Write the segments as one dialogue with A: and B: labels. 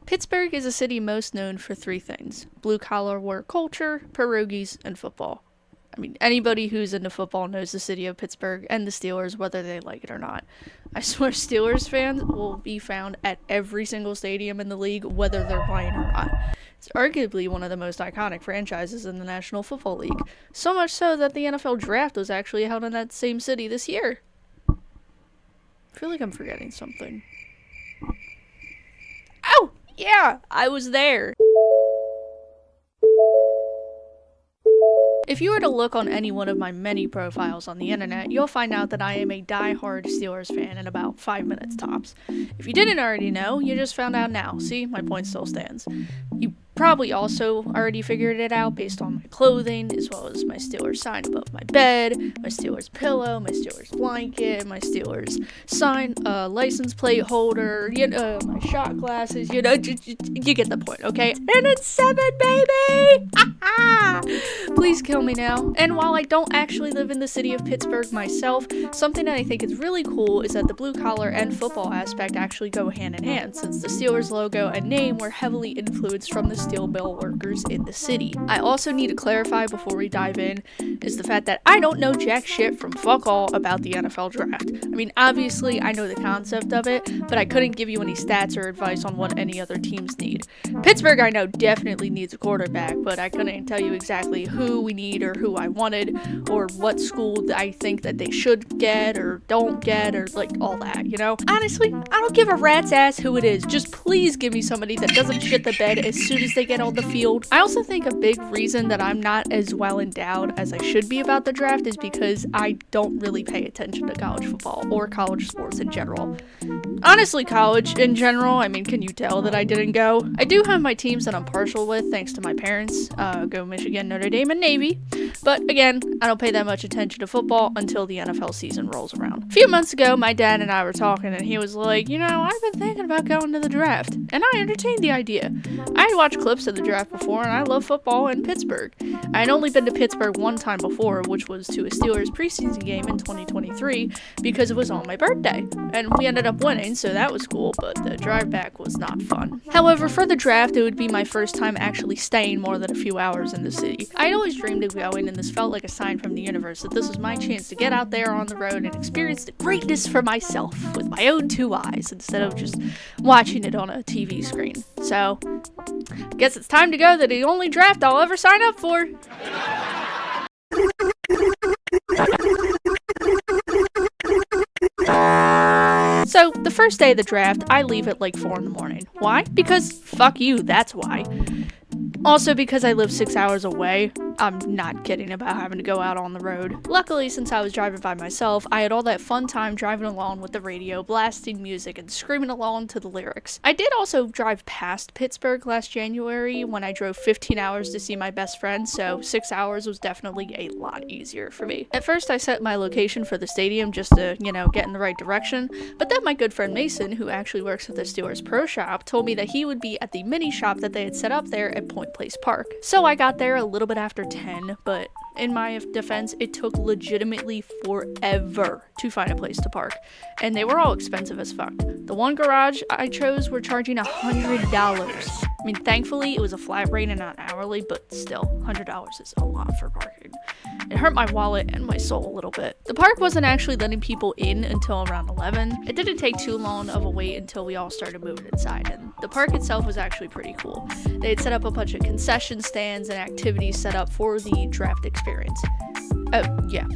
A: Pittsburgh is a city most known for three things: blue-collar work culture, pierogies, and football. I mean, anybody who's into football knows the city of Pittsburgh and the Steelers, whether they like it or not. I swear Steelers fans will be found at every single stadium in the league, whether they're playing or not. It's arguably one of the most iconic franchises in the National Football League, so much so that the NFL draft was actually held in that same city this year. I feel like I'm forgetting something. Oh, yeah, I was there. If you were to look on any one of my many profiles on the internet, you'll find out that I am a die-hard Steelers fan in about 5 minutes tops. If you didn't already know, you just found out now. See, my point still stands. You probably also already figured it out based on my clothing, as well as my Steelers sign above my bed, my Steelers pillow, my Steelers blanket, my Steelers sign, license plate holder, my shot glasses, you get the point, okay? And it's 7, baby! Please kill me now. And while I don't actually live in the city of Pittsburgh myself, something that I think is really cool is that the blue collar and football aspect actually go hand in hand, since the Steelers logo and name were heavily influenced from the steel mill workers in the city. I also need to clarify before we dive in is the fact that I don't know jack shit from fuck all about the NFL draft. I mean, obviously I know the concept of it, but I couldn't give you any stats or advice on what any other teams need. Pittsburgh, I know, definitely needs a quarterback, but I couldn't tell you exactly who we need or who I wanted or what school I think that they should get or don't get or like all that, you know? Honestly, I don't give a rat's ass who it is. Just please give me somebody that doesn't shit the bed as soon as they get on the field. I also think a big reason that I'm not as well endowed as I should be about the draft is because I don't really pay attention to college football or college sports in general. Honestly, college in general, I mean, can you tell that I didn't go? I do have my teams that I'm partial with thanks to my parents. Go Michigan, Notre Dame, and Navy. But again, I don't pay that much attention to football until the NFL season rolls around. A few months ago, my dad and I were talking and he was like, I've been thinking about going to the draft. And I entertained the idea. I had watched clips of the draft before and I love football in Pittsburgh. I had only been to Pittsburgh one time before, which was to a Steelers preseason game in 2023 because it was on my birthday. And we ended up winning, so that was cool, but the drive back was not fun. However, for the draft, it would be my first time actually staying more than a few hours in the city. I'd always dreamed of going, and this felt like a sign from the universe that this was my chance to get out there on the road and experience the greatness for myself with my own 2 eyes instead of just watching it on a TV screen. So, I guess it's time to go to the only draft I'll ever sign up for. So, the first day of the draft, I leave at like 4 in the morning. Why? Because fuck you, that's why. Also because I live 6 hours away. I'm not kidding about having to go out on the road. Luckily, since I was driving by myself, I had all that fun time driving along with the radio, blasting music, and screaming along to the lyrics. I did also drive past Pittsburgh last January when I drove 15 hours to see my best friend, so 6 hours was definitely a lot easier for me. At first, I set my location for the stadium just to, get in the right direction, but then my good friend Mason, who actually works at the Steelers Pro Shop, told me that he would be at the mini shop that they had set up there at Point Place Park. So I got there a little bit after 10, but in my defense, it took legitimately forever to find a place to park, and they were all expensive as fuck. The one garage I chose were charging $100. I mean, thankfully, it was a flat rate and not hourly, but still, $100 is a lot for parking. It hurt my wallet and my soul a little bit. The park wasn't actually letting people in until around 11. It didn't take too long of a wait until we all started moving inside, and the park itself was actually pretty cool. They had set up a bunch of concession stands and activities set up for the draft experience. Yeah,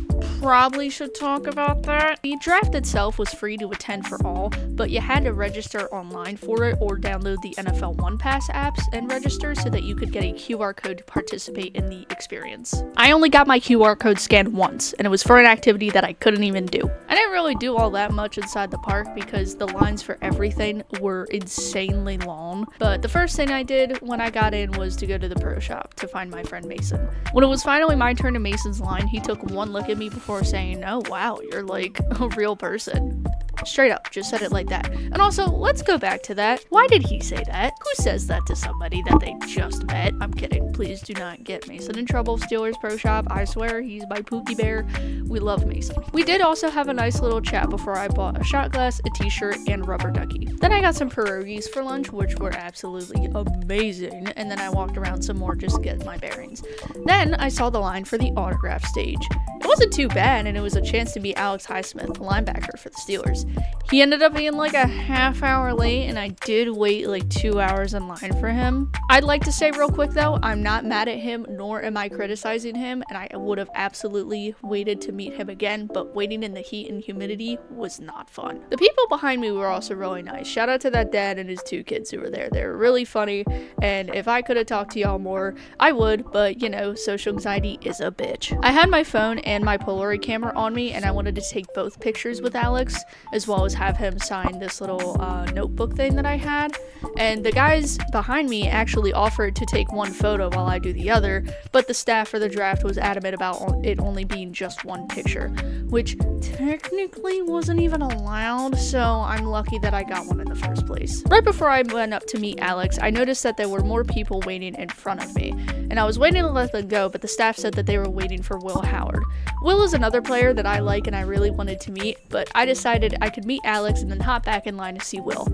A: probably should talk about that. The draft itself was free to attend for all, but you had to register online for it or download the NFL One Pass apps and register so that you could get a QR code to participate in the experience. I only got my QR code scanned once, and it was for an activity that I couldn't even do. I didn't really do all that much inside the park because the lines for everything were insanely long, but the first thing I did when I got in was to go to the pro shop to find my friend Mason. When it was finally my turn in Mason's line, he took one look at me before saying, "Oh wow, you're like a real person." Straight up, just said it like that. And also, let's go back to that. Why did he say that? Who says that to somebody that they just met? I'm kidding. Please do not get Mason in trouble. Steelers Pro Shop, I swear, he's my Pookie Bear. We love Mason. We did also have a nice little chat before I bought a shot glass, a t-shirt, and rubber ducky. Then I got some pierogies for lunch, which were absolutely amazing. And then I walked around some more just to get my bearings. Then I saw the line for the autograph stage. It wasn't too bad, and it was a chance to meet Alex Highsmith, the linebacker for the Steelers. He ended up being like a half hour late, and I did wait like 2 hours in line for him. I'd like to say real quick though, I'm not mad at him, nor am I criticizing him, and I would have absolutely waited to meet him again, but waiting in the heat and humidity was not fun. The people behind me were also really nice. Shout out to that dad and his 2 kids who were there. They were really funny, and if I could have talked to y'all more, I would, but you know, social anxiety is a bitch. I had my phone and my Polaroid camera on me, and I wanted to take both pictures with Alex, as well as have him sign this little notebook thing that I had. And the guys behind me actually offered to take one photo while I do the other, but the staff for the draft was adamant about it only being just one picture, which technically wasn't even allowed, so I'm lucky that I got one in the first place. Right before I went up to meet Alex, I noticed that there were more people waiting in front of me, and I was waiting to let them go, but the staff said that they were waiting for Will Howard. Will is another player that I like and I really wanted to meet, but I decided I could meet Alex and then hop back in line to see Will.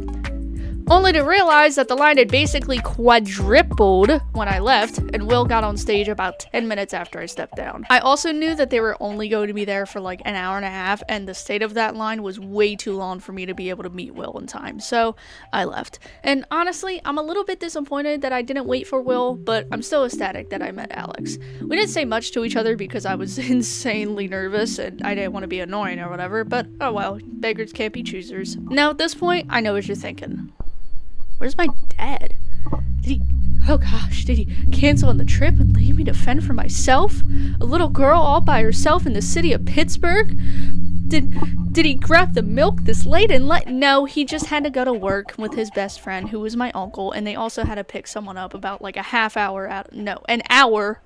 A: Only to realize that the line had basically quadrupled when I left, and Will got on stage about 10 minutes after I stepped down. I also knew that they were only going to be there for like an hour and a half, and the state of that line was way too long for me to be able to meet Will in time, so I left. And honestly, I'm a little bit disappointed that I didn't wait for Will, but I'm still ecstatic that I met Alex. We didn't say much to each other because I was insanely nervous and I didn't want to be annoying or whatever, but oh well, beggars can't be choosers. Now at this point, I know what you're thinking. Where's my dad? Did he cancel on the trip and leave me to fend for myself? A little girl all by herself in the city of Pittsburgh? Did he grab the milk this late and no, he just had to go to work with his best friend who was my uncle, and they also had to pick someone up about like a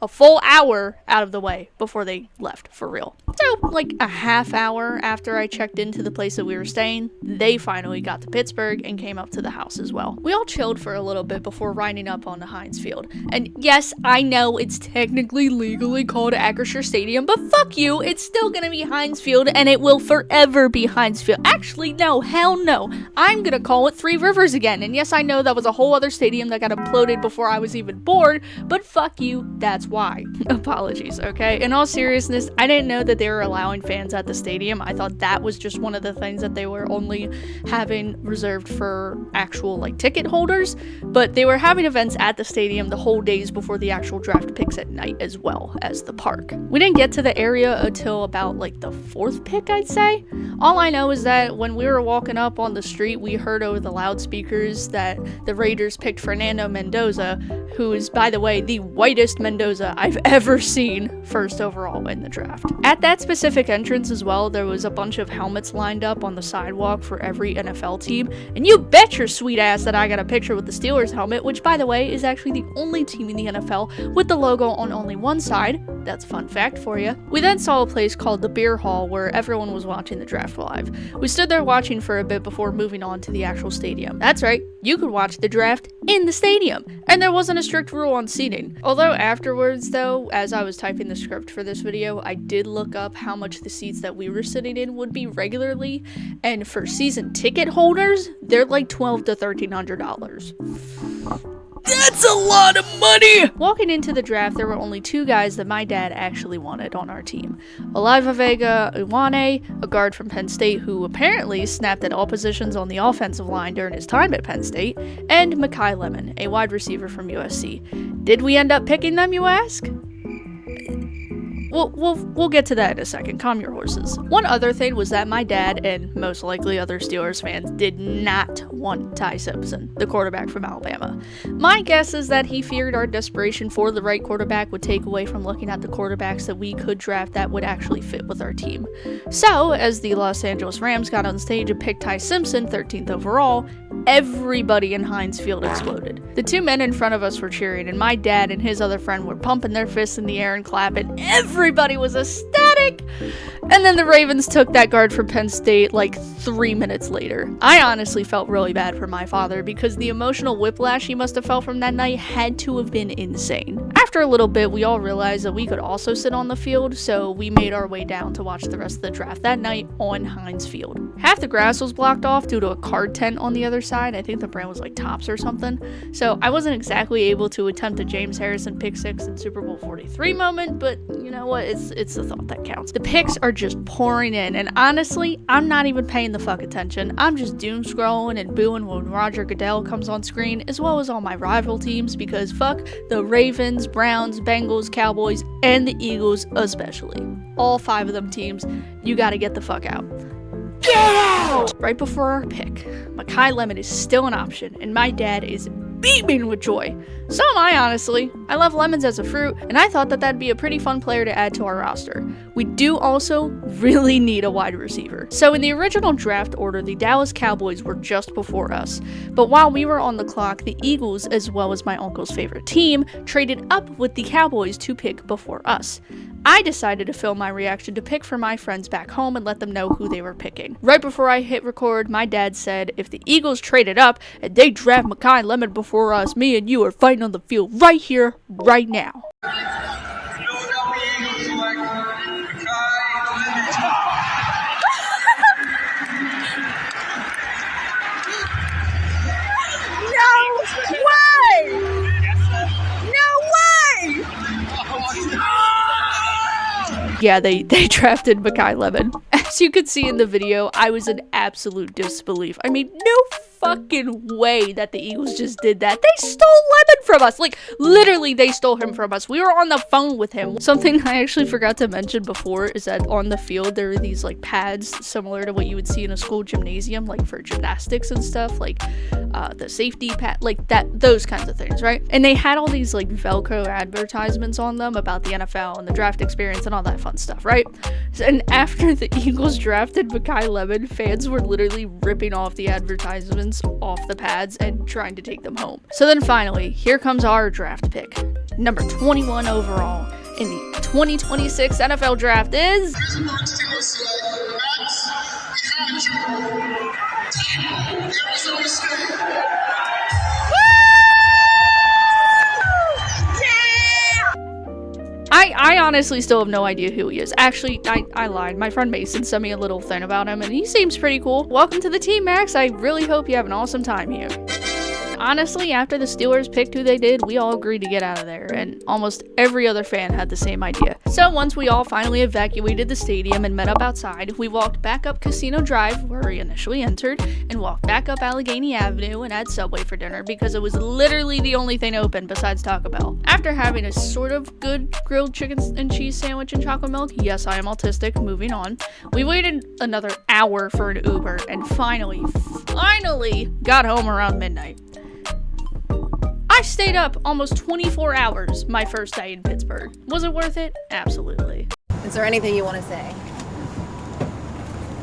A: full hour out of the way before they left for real. So like a half hour after I checked into the place that we were staying, they finally got to Pittsburgh and came up to the house as well. We all chilled for a little bit before riding up onto Heinz Field. And yes, I know it's technically legally called Acrisure Stadium, but fuck you, it's still gonna be Heinz Field and it will forever be Heinz Field. Actually, no, hell no. I'm gonna call it Three Rivers again. And yes, I know that was a whole other stadium that got imploded before I was even born, but fuck you, that's why. Apologies, okay? In all seriousness, I didn't know that they were allowing fans at the stadium. I thought that was just one of the things that they were only having reserved for actual like ticket holders, but they were having events at the stadium the whole days before the actual draft picks at night as well as the park. We didn't get to the area until about like the 4th pick, I'd say. All I know is that when we were walking up on the street, we heard over the loudspeakers that the Raiders picked Fernando Mendoza, who is, by the way, the whitest Mendoza I've ever seen, first overall in the draft. At that specific entrance as well, there was a bunch of helmets lined up on the sidewalk for every NFL team, and you bet your sweet ass that I got a picture with the Steelers helmet, which, by the way, is actually the only team in the NFL with the logo on only one side. That's a fun fact for you. We then saw a place called the Beer Hall where everyone was watching the draft live. We stood there watching for a bit before moving on to the actual stadium. That's right, you could watch the draft in the stadium, and there wasn't a strict rule on seating. Although afterwards though, as I was typing the script for this video, I did look up how much the seats that we were sitting in would be regularly, and for season ticket holders, they're like $1,200 to $1,300. That's a lot of money! Walking into the draft, there were only 2 guys that my dad actually wanted on our team. Oliva Vega Iwane, a guard from Penn State who apparently snapped at all positions on the offensive line during his time at Penn State, and Mekhi Lemon, a wide receiver from USC. Did we end up picking them, you ask? We'll get to that in a second. Calm your horses. One other thing was that my dad, and most likely other Steelers fans, did not want Ty Simpson, the quarterback from Alabama. My guess is that he feared our desperation for the right quarterback would take away from looking at the quarterbacks that we could draft that would actually fit with our team. So, as the Los Angeles Rams got on stage and picked Ty Simpson, 13th overall, everybody in Heinz Field exploded. The 2 men in front of us were cheering, and my dad and his other friend were pumping their fists in the air and clapping. Everybody was ecstatic! pick. And then the Ravens took that guard from Penn State like 3 minutes later. I honestly felt really bad for my father because the emotional whiplash he must have felt from that night had to have been insane. After a little bit, we all realized that we could also sit on the field, so we made our way down to watch the rest of the draft that night on Heinz Field. Half the grass was blocked off due to a card tent on the other side. I think the brand was like Tops or something. So I wasn't exactly able to attempt a James Harrison pick six in Super Bowl 43 moment, but you know what? It's the thought that counts. The picks are just pouring in, and honestly, I'm not even paying the fuck attention. I'm just doom scrolling and booing when Roger Goodell comes on screen, as well as all my rival teams, because fuck the Ravens, Browns, Bengals, Cowboys, and the Eagles especially. All 5 of them teams, you gotta get the fuck out. Get out! Right before our pick, Mekhi Lemon is still an option, and my dad is beaming with joy. So am I, honestly. I love lemons as a fruit, and I thought that that'd be a pretty fun player to add to our roster. We do also really need a wide receiver. So in the original draft order, the Dallas Cowboys were just before us. But while we were on the clock, the Eagles, as well as my uncle's favorite team, traded up with the Cowboys to pick before us. I decided to film my reaction to pick for my friends back home and let them know who they were picking. Right before I hit record, my dad said, if the Eagles traded up and they draft Mekhi Lemon before us, me and you are fighting on the field right here, right now. Yeah, they drafted Mekhi Lemon. As you could see in the video, I was in absolute disbelief. I mean, no fucking way that the Eagles just did that. They stole Lemon from us. Like, literally, they stole him from us. We were on the phone with him. Something I actually forgot to mention before is that on the field, there are these, like, pads similar to what you would see in a school gymnasium, like, for gymnastics and stuff, like, the safety pad, like, those kinds of things, right? And they had all these, like, Velcro advertisements on them about the NFL and the draft experience and all that fun stuff, right? And after the Eagles drafted Mekhi Lemon, fans were literally ripping off the advertisements off the pads and trying to take them home. So then finally, here comes our draft pick. Number 21 overall in the 2026 NFL Draft is... I honestly still have no idea who he is. Actually, I lied. My friend Mason sent me a little thing about him, and he seems pretty cool. Welcome to the team, Max. I really hope you have an awesome time here. Honestly, after the Steelers picked who they did, we all agreed to get out of there, and almost every other fan had the same idea. So once we all finally evacuated the stadium and met up outside, we walked back up Casino Drive, where we initially entered, and walked back up Allegheny Avenue and had Subway for dinner because it was literally the only thing open besides Taco Bell. After having a sort of good grilled chicken and cheese sandwich and chocolate milk, yes, I am autistic, moving on, we waited another hour for an Uber and finally got home around midnight. I stayed up almost 24 hours my first day in Pittsburgh. Was it worth it? Absolutely.
B: Is there anything you want to say?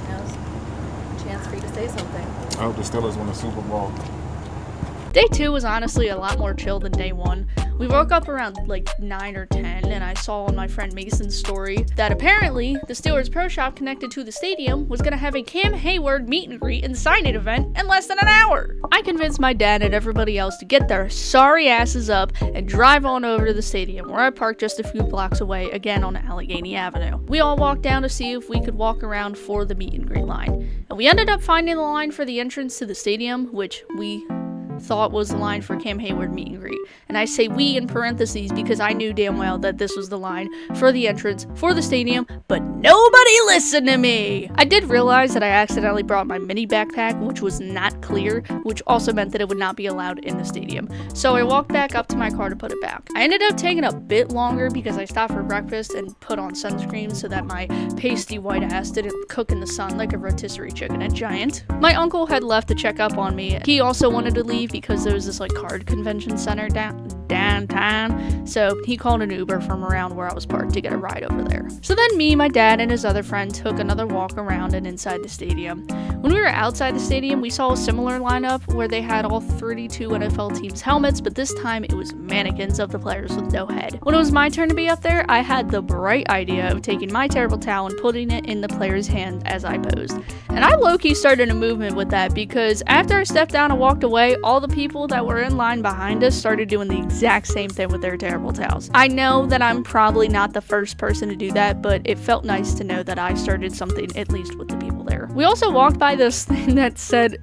B: Now's a chance for you to say something.
C: I hope the Steelers win the Super Bowl.
A: Day 2 was honestly a lot more chill than day 1. We woke up around like 9 or 10, and I saw on my friend Mason's story that apparently the Steelers Pro Shop connected to the stadium was going to have a Cam Hayward meet and greet and sign-in event in less than an hour. I convinced my dad and everybody else to get their sorry asses up and drive on over to the stadium, where I parked just a few blocks away, again on Allegheny Avenue. We all walked down to see if we could walk around for the meet and greet line, and we ended up finding the line for the entrance to the stadium, which we thought was the line for Cam Hayward meet and greet. And I say we in parentheses because I knew damn well that this was the line for the entrance for the stadium, but nobody listened to me. I did realize that I accidentally brought my mini backpack, which was not clear, which also meant that it would not be allowed in the stadium. So I walked back up to my car to put it back. I ended up taking a bit longer because I stopped for breakfast and put on sunscreen so that my pasty white ass didn't cook in the sun like a rotisserie chicken at Giant. My uncle had left to check up on me. He also wanted to leave because there was this like card convention center downtown, so he called an Uber from around where I was parked to get a ride over there. So then me, my dad, and his other friend took another walk around and inside the stadium. When we were outside the stadium, we saw a similar lineup where they had all 32 NFL teams' helmets, but this time it was mannequins of the players with no head. When it was my turn to be up there, I had the bright idea of taking my terrible towel and putting it in the player's hand as I posed. And I low-key started a movement with that because after I stepped down and walked away, all the people that were in line behind us started doing the exact same thing with their terrible towels. I know that I'm probably not the first person to do that, but it felt nice to know that I started something, at least with the people there. We also walked by this thing that said,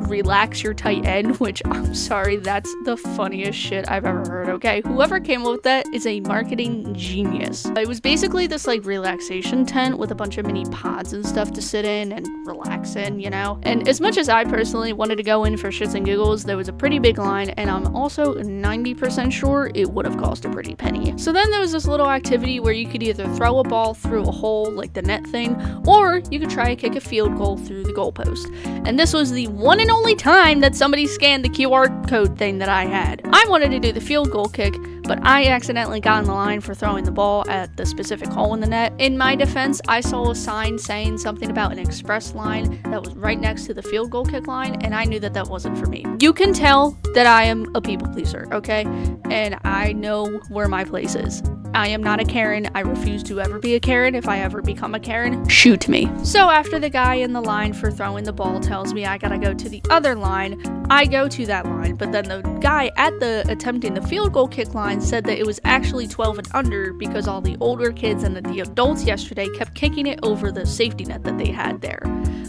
A: relax your tight end, which I'm sorry, that's the funniest shit I've ever heard, okay? Whoever came up with that is a marketing genius. It was basically this like relaxation tent with a bunch of mini pods and stuff to sit in and relax in, you know? And as much as I personally wanted to go in for shits and giggles, there was a pretty big line, and I'm also 90% sure it would have cost a pretty penny. So then there was this little activity where you could either throw a ball through a hole, like the net thing, or you could try to kick a field goal through the goalpost. And this was the one and only time that somebody scanned the QR code thing that I had. I wanted to do the field goal kick, but I accidentally got in the line for throwing the ball at the specific hole in the net. In my defense, I saw a sign saying something about an express line that was right next to the field goal kick line, and I knew that that wasn't for me. You can tell that I am a people pleaser, okay? And I know where my place is. I am not a Karen. I refuse to ever be a Karen. If I ever become a Karen, shoot me. So after the guy in the line for throwing the ball tells me I gotta go to the other line, I go to that line, but then the guy at the attempting the field goal kick line said that it was actually 12 and under because all the older kids and the adults yesterday kept kicking it over the safety net that they had there.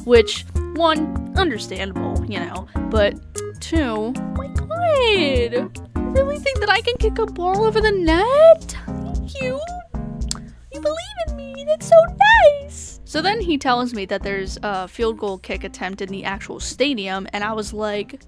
A: Which, one, understandable, you know, but two, oh my god, I really think that I can kick a ball over the net? Thank you. You believe in me. That's so nice. So then he tells me that there's a field goal kick attempt in the actual stadium, and I was like,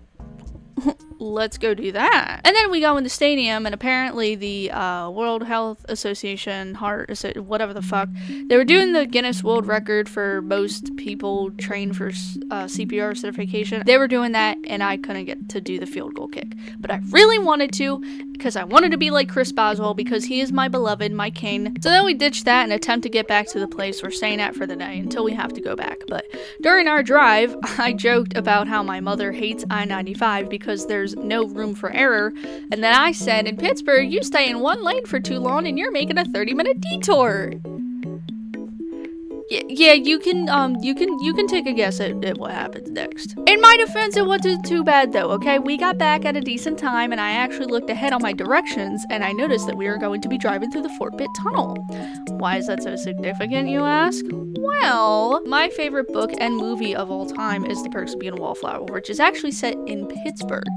A: let's go do that. And then we go in the stadium, and apparently the World Health Association, whatever the fuck, they were doing the Guinness World Record for most people trained for CPR certification. They were doing that, and I couldn't get to do the field goal kick. But I really wanted to, because I wanted to be like Chris Boswell, because he is my beloved, my king. So then we ditched that and attempt to get back to the place we're staying at for the day until we have to go back. But during our drive, I joked about how my mother hates I-95 because there's no room for error, and then I said, in Pittsburgh, you stay in one lane for too long and you're making a 30-minute detour. Yeah, you can take a guess at what happens next. In my defense, it wasn't too bad though, okay? We got back at a decent time, and I actually looked ahead on my directions, and I noticed that we were going to be driving through the Fort Pitt Tunnel. Why is that so significant, you ask? Well, my favorite book and movie of all time is The Perks of Being a Wallflower, which is actually set in Pittsburgh.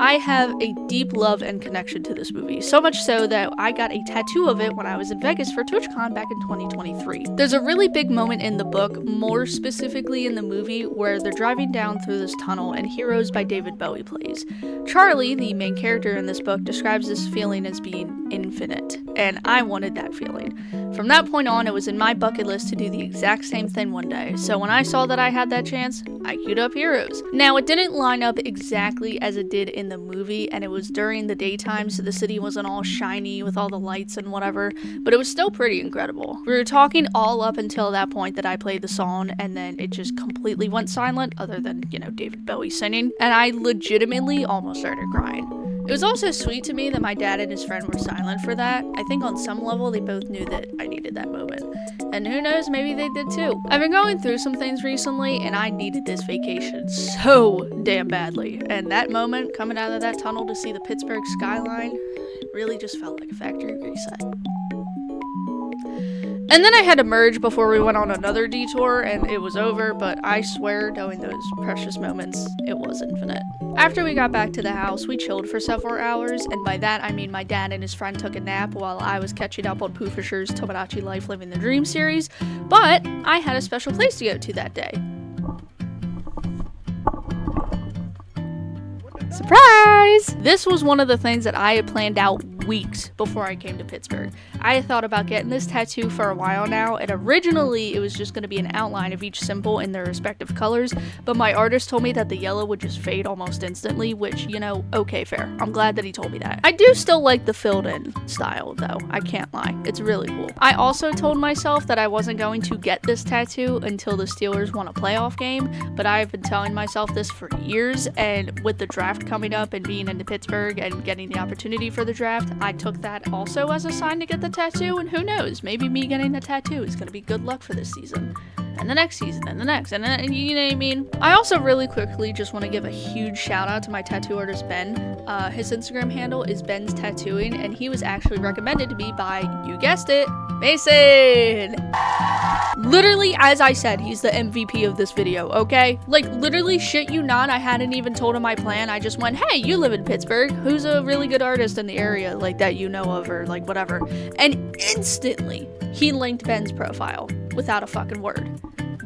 A: I have a deep love and connection to this movie, so much so that I got a tattoo of it when I was in Vegas for TwitchCon back in 2023. There's a really big moment in the book, more specifically in the movie, where they're driving down through this tunnel and Heroes by David Bowie plays. Charlie, the main character in this book, describes this feeling as being infinite, and I wanted that feeling. From that point on, it was in my bucket list to do the exact same thing one day, so when I saw that I had that chance, I queued up Heroes. Now, it didn't line up exactly as it did in the movie, and it was during the daytime, so the city wasn't all shiny with all the lights and whatever, but it was still pretty incredible. We were talking all up until that point that I played the song, and then it just completely went silent, other than, you know, David Bowie singing, and I legitimately almost started crying. It was also sweet to me that my dad and his friend were silent for that. I think on some level they both knew that I needed that moment. And who knows, maybe they did too. I've been going through some things recently, and I needed this vacation so damn badly. And that moment, coming out of that tunnel to see the Pittsburgh skyline, it really just felt like a factory reset. And then I had to merge before we went on another detour, and it was over, but I swear, during those precious moments, it was infinite. After we got back to the house, we chilled for several hours, and by that I mean my dad and his friend took a nap while I was catching up on Pooh Fisher's Tomodachi Life Living the Dream series, but I had a special place to go to that day. Surprise! This was one of the things that I had planned out weeks before I came to Pittsburgh. I thought about getting this tattoo for a while now, and originally it was just going to be an outline of each symbol in their respective colors, but my artist told me that the yellow would just fade almost instantly, which, you know, okay, fair. I'm glad that he told me that. I do still like the filled in style though, I can't lie. It's really cool. I also told myself that I wasn't going to get this tattoo until the Steelers won a playoff game, but I've been telling myself this for years, and with the draft coming up and being into Pittsburgh and getting the opportunity for the draft, I took that also as a sign to get the tattoo, and who knows, maybe me getting the tattoo is going to be good luck for this season. And the next season, and the next, and then, you know what I mean? I also really quickly just want to give a huge shout out to my tattoo artist, Ben. His Instagram handle is Ben's Tattooing, and he was actually recommended to me by, you guessed it, Mason! Literally, as I said, he's the MVP of this video, okay? Like, literally, shit you not, I hadn't even told him my plan. I just went, hey, you live in Pittsburgh. Who's a really good artist in the area, like, that you know of, or, like, whatever? And instantly, he linked Ben's profile without a fucking word.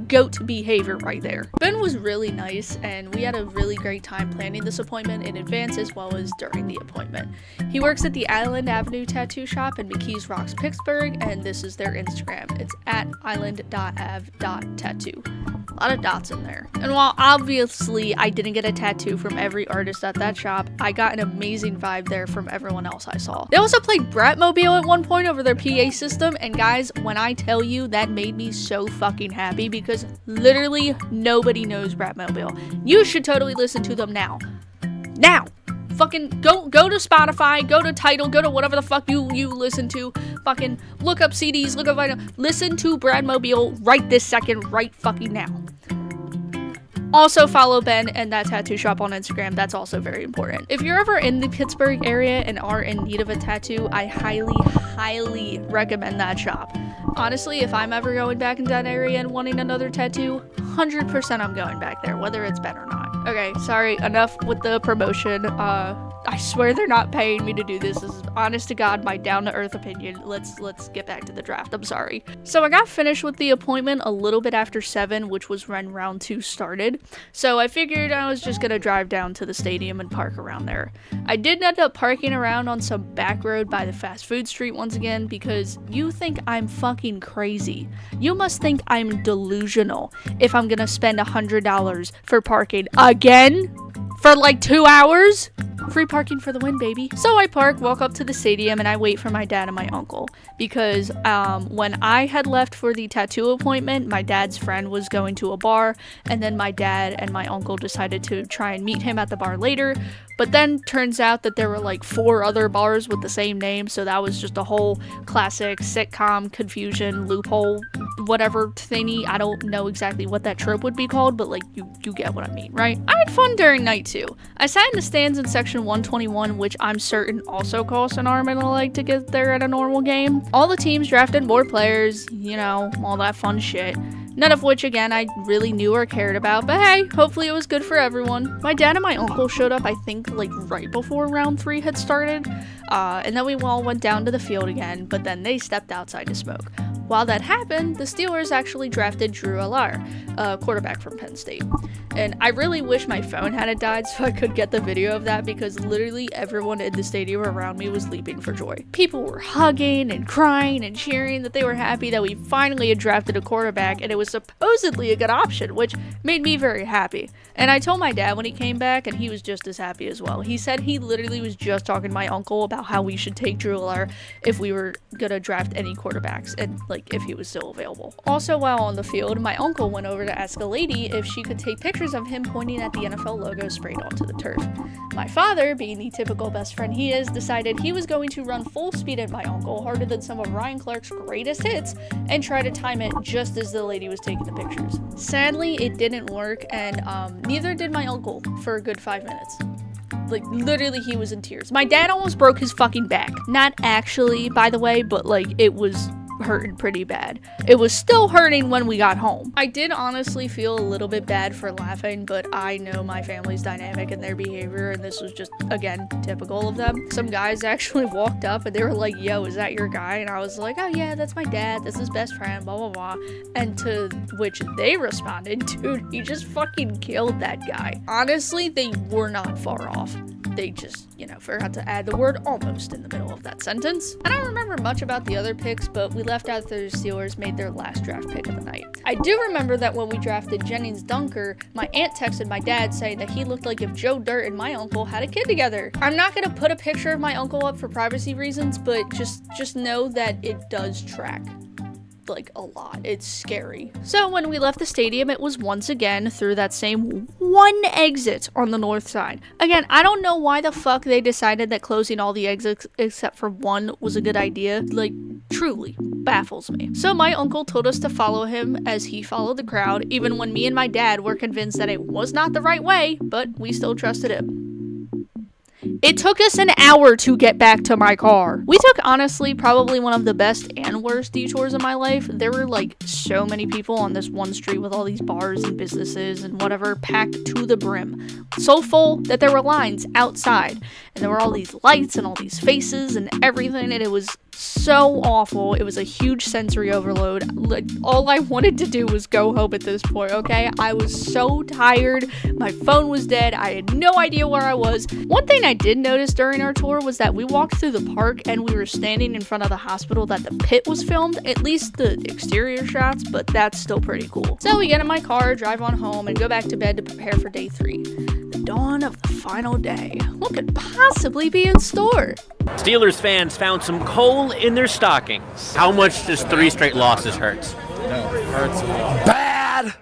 A: Goat behavior right there. Ben was really nice, and we had a really great time planning this appointment in advance as well as during the appointment. He works at the Island Avenue Tattoo Shop in McKees Rocks, Pittsburgh, and this is their Instagram. It's at island.av.tattoo. A lot of dots in there. And while obviously I didn't get a tattoo from every artist at that shop, I got an amazing vibe there from everyone else I saw. They also played Bratmobile at one point over their PA system, and guys, when I tell you, that made me so fucking happy because literally nobody knows Bratmobile. You should totally listen to them now. Now! Fucking go to Spotify, go to Tidal, go to whatever the fuck you listen to. Fucking look up CDs, look up vinyl. Listen to Bratmobile right this second, right fucking now. Also follow Ben and that tattoo shop on Instagram. That's also very important. If you're ever in the Pittsburgh area and are in need of a tattoo, I highly recommend that shop. Honestly, if I'm ever going back into that area and wanting another tattoo, 100% I'm going back there, whether it's Ben or not. Okay, sorry, enough with the promotion. I swear they're not paying me to do this. This is honest to God my down-to-earth opinion. Let's get back to the draft. I'm sorry. So I got finished with the appointment a little bit after 7, which was when round 2 started. So I figured I was just gonna drive down to the stadium and park around there. I did end up parking around on some back road by the fast food street once again because you think I'm fucking crazy. You must think I'm delusional if I'm gonna spend $100 for parking again for like 2 hours. Free parking for the win, baby. So I park, walk up to the stadium, and I wait for my dad and my uncle because when I had left for the tattoo appointment, my dad's friend was going to a bar, and then my dad and my uncle decided to try and meet him at the bar later. But then turns out that there were like 4 other bars with the same name, so that was just a whole classic sitcom confusion loophole whatever thingy. I don't know exactly what that trope would be called, but like you get what I mean, right? I had fun during night 2. I sat in the stands in section 121, which I'm certain also costs an arm and a leg to get there at a normal game. All the teams drafted more players, you know, all that fun shit. None of which, again, I really knew or cared about, but hey, hopefully it was good for everyone. My dad and my uncle showed up, I think, like, right before round 3 had started, and then we all went down to the field again, but then they stepped outside to smoke. While that happened, the Steelers actually drafted Drew Allar, a quarterback from Penn State. And I really wish my phone hadn't died so I could get the video of that because literally everyone in the stadium around me was leaping for joy. People were hugging and crying and cheering that they were happy that we finally had drafted a quarterback and it was supposedly a good option, which made me very happy. And I told my dad when he came back and he was just as happy as well. He said he literally was just talking to my uncle about how we should take Drew Allar if we were gonna draft any quarterbacks and like if he was still available. Also, while on the field, my uncle went over to ask a lady if she could take pictures of him pointing at the NFL logo sprayed onto the turf. My father, being the typical best friend he is, decided he was going to run full speed at my uncle, harder than some of Ryan Clark's greatest hits, and try to time it just as the lady was taking the pictures. Sadly, it didn't work, and neither did my uncle for a good 5 minutes. Like, literally, he was in tears. My dad almost broke his fucking back. Not actually, by the way, but, like, it was hurting pretty bad. It was still hurting when we got home. I did honestly feel a little bit bad for laughing, but I know my family's dynamic and their behavior, and this was just, again, typical of them. Some guys actually walked up and they were like, yo, is that your guy? And I was like, oh yeah, that's my dad. That's his best friend, blah, blah, blah. And to which they responded, dude, he just fucking killed that guy. Honestly, they were not far off. they just, forgot to add the word almost in the middle of that sentence. I don't remember much about the other picks, but we left out the Steelers made their last draft pick of the night. I do remember that when we drafted Jennings Dunker, my aunt texted my dad saying that he looked like if Joe Dirt and my uncle had a kid together. I'm not gonna put a picture of my uncle up for privacy reasons, but just know that it does track. Like a lot. It's scary. So when we left the stadium, it was once again through that same one exit on the north side. Again, I don't know why the fuck they decided that closing all the exits except for one was a good idea. Like, truly baffles me. So my uncle told us to follow him as he followed the crowd, even when me and my dad were convinced that it was not the right way, but we still trusted him. It took us an hour to get back to my car. We took, honestly, probably one of the best and worst detours of my life. There were, like, so many people on this one street with all these bars and businesses and whatever packed to the brim. So full that there were lines outside. And there were all these lights and all these faces and everything, and it was so awful. It was a huge sensory overload. Like, all I wanted to do was go home at this point, okay? I was so tired. My phone was dead. I had no idea where I was. One thing I did notice during our tour was that we walked through the park and we were standing in front of the hospital that the pit was filmed, at least the exterior shots, but that's still pretty cool. So we get in my car, drive on home, and go back to bed to prepare for day 3. The dawn of the final day. What could possibly be in store?
D: Steelers fans found some coal in their stockings. How much does 3 straight losses hurt?
E: Bad!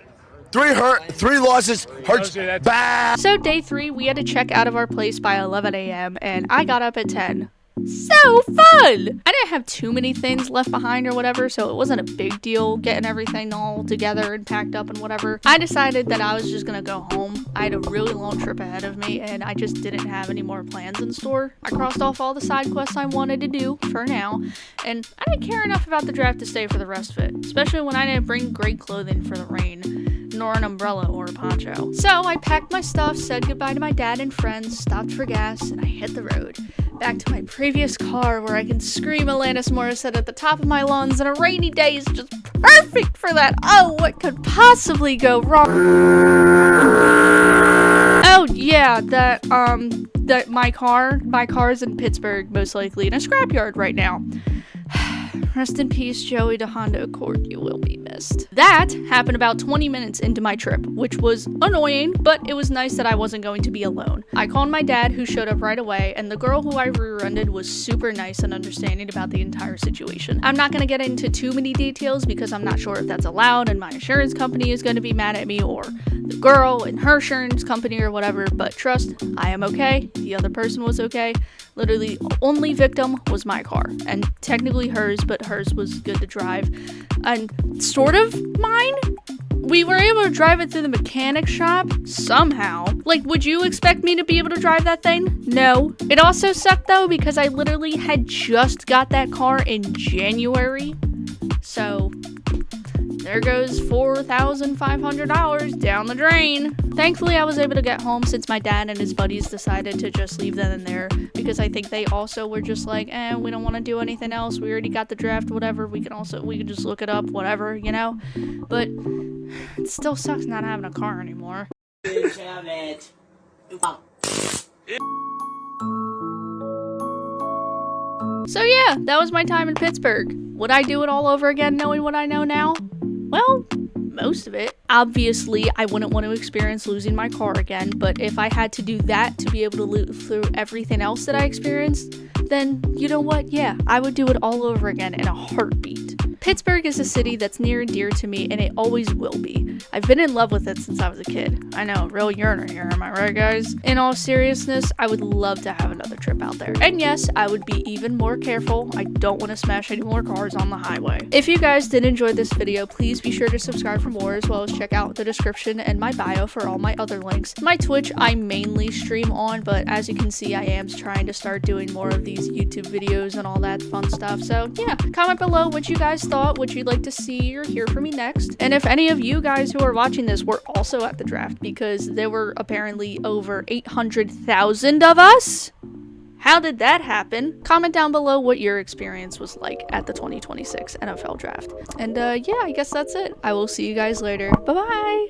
E: 3 losses hurts bad!
A: So day 3, we had to check out of our place by 11 a.m. and I got up at 10. So fun! I didn't have too many things left behind or whatever, so it wasn't a big deal getting everything all together and packed up and whatever. I decided that I was just gonna go home. I had a really long trip ahead of me and I just didn't have any more plans in store. I crossed off all the side quests I wanted to do for now, and I didn't care enough about the draft to stay for the rest of it, especially when I didn't bring great clothing for the rain, nor an umbrella or a poncho. So I packed my stuff, said goodbye to my dad and friends, stopped for gas, and I hit the road. Back to my previous car where I can scream Alanis Morissette at the top of my lungs, and a rainy day is just perfect for that. Oh, what could possibly go wrong? Oh yeah, that my car's in Pittsburgh, most likely in a scrapyard right now. Rest in peace, Joey, the Honda Accord. You will be missed. That happened about 20 minutes into my trip, which was annoying, but it was nice that I wasn't going to be alone. I called my dad, who showed up right away, and the girl who I rear-ended was super nice and understanding about the entire situation. I'm not going to get into too many details because I'm not sure if that's allowed and my insurance company is going to be mad at me, or the girl and her insurance company or whatever, but trust, I am okay. The other person was okay. Literally, only victim was my car, and technically hers, but hers was good to drive. And sort of mine? We were able to drive it through the mechanic shop somehow. Like, would you expect me to be able to drive that thing? No. It also sucked though because I literally had just got that car in January. So there goes $4,500 down the drain. Thankfully, I was able to get home since my dad and his buddies decided to just leave then and there, because I think they also were just like, we don't want to do anything else. We already got the draft, whatever. We can just look it up, whatever, you know? But it still sucks not having a car anymore. So yeah, that was my time in Pittsburgh. Would I do it all over again knowing what I know now? Well, most of it. Obviously, I wouldn't want to experience losing my car again, but if I had to do that to be able to live through everything else that I experienced, then you know what? Yeah, I would do it all over again in a heartbeat. Pittsburgh is a city that's near and dear to me, and it always will be. I've been in love with it since I was a kid. I know, real yearner here, am I right, guys? In all seriousness, I would love to have another trip out there. And yes, I would be even more careful. I don't want to smash any more cars on the highway. If you guys did enjoy this video, please be sure to subscribe for more, as well as check out the description and my bio for all my other links. My Twitch, I mainly stream on, but as you can see, I am trying to start doing more of these YouTube videos and all that fun stuff. So yeah, comment below what you guys thought, what you'd like to see or hear from me next, and if any of you guys who are watching this were also at the draft, because there were apparently over 800,000 of us. How did that happen? Comment down below what your experience was like at the 2026 NFL draft. And yeah, I guess that's it. I will see you guys later. Bye bye.